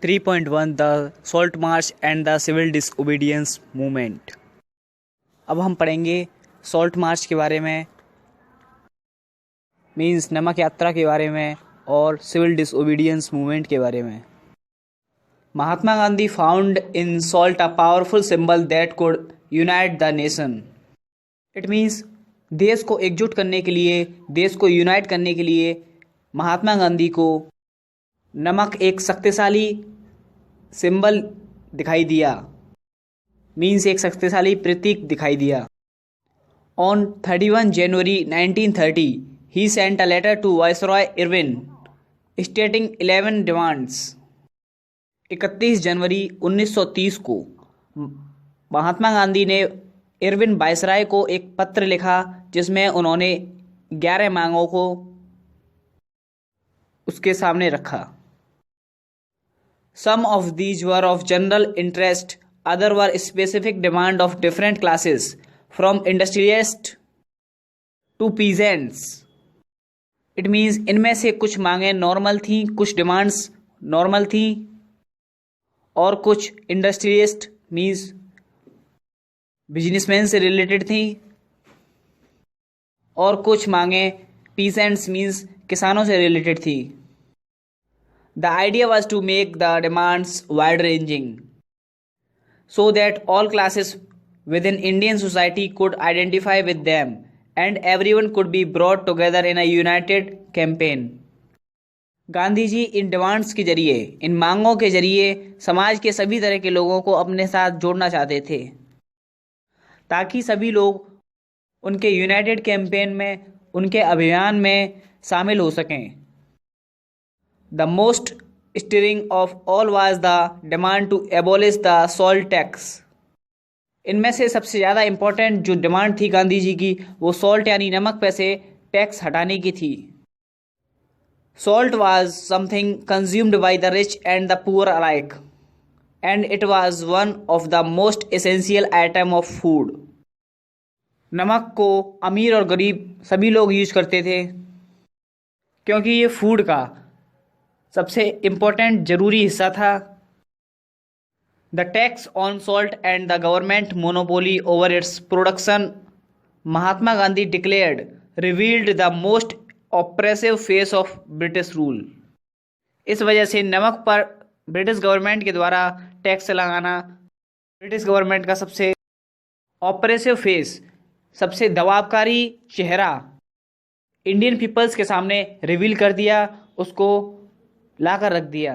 3.1 the Salt March and the Civil Disobedience Movement. अब हम पढ़ेंगे सॉल्ट मार्च के बारे में, मीन्स नमक यात्रा के बारे में, और सिविल डिसओबीडियंस मूवमेंट के बारे में। Mahatma Gandhi found in salt a powerful symbol that could unite the nation. It means देश को एकजुट करने के लिए, देश को यूनाइट करने के लिए महात्मा गांधी को नमक एक शक्तिशाली सिंबल दिखाई दिया, मीन्स एक शक्तिशाली प्रतीक दिखाई दिया। On 31 January 1930 he sent a letter to viceroy Irwin stating 11 demands. 31 जनवरी 1930 को महात्मा गांधी ने इरविन वायसराय को एक पत्र लिखा जिसमें उन्होंने 11 मांगों को उसके सामने रखा। Some of these were of general interest, other were specific demand of different classes, from industrialists to peasants. It means इनमें से कुछ मांगें नॉर्मल थीं, कुछ डिमांड्स नॉर्मल थीं, और कुछ इंडस्ट्रियलिस्ट मीन्स बिजनेसमैन से रिलेटेड थी, और कुछ मांगें पीसेंट्स मीन्स किसानों से रिलेटेड थी। The idea was to make the demands wide-ranging, so that all classes within Indian society could identify with them, and everyone could be brought together in a united campaign. Gandhi ji इन demands के जरिए, इन मांगों के जरिए समाज के सभी तरह के लोगों को अपने साथ जोड़ना चाहते थे, ताकि सभी लोग उनके यूनाइटेड कैंपेन में, उनके अभियान में शामिल हो सकें। The most stirring of all was the demand to abolish the salt tax. इनमें से सबसे ज़्यादा इम्पोर्टेंट जो डिमांड थी गांधी जी की, वो सॉल्ट यानी नमक पे से टैक्स हटाने की थी। Salt was something consumed by the rich and the poor alike, and it was one of the most essential item of food. नमक को अमीर और गरीब सभी लोग यूज करते थे, क्योंकि ये फूड का सबसे इम्पोर्टेंट ज़रूरी हिस्सा था। The tax on salt and the government monopoly over its production, Mahatma Gandhi declared, revealed the most oppressive face of British rule. इस वजह से नमक पर ब्रिटिश गवर्नमेंट के द्वारा टैक्स लगाना ब्रिटिश गवर्नमेंट का सबसे ऑप्रेसिव फेस, सबसे दबावकारी चेहरा इंडियन पीपल्स के सामने रिवील कर दिया, उसको लाकर रख दिया।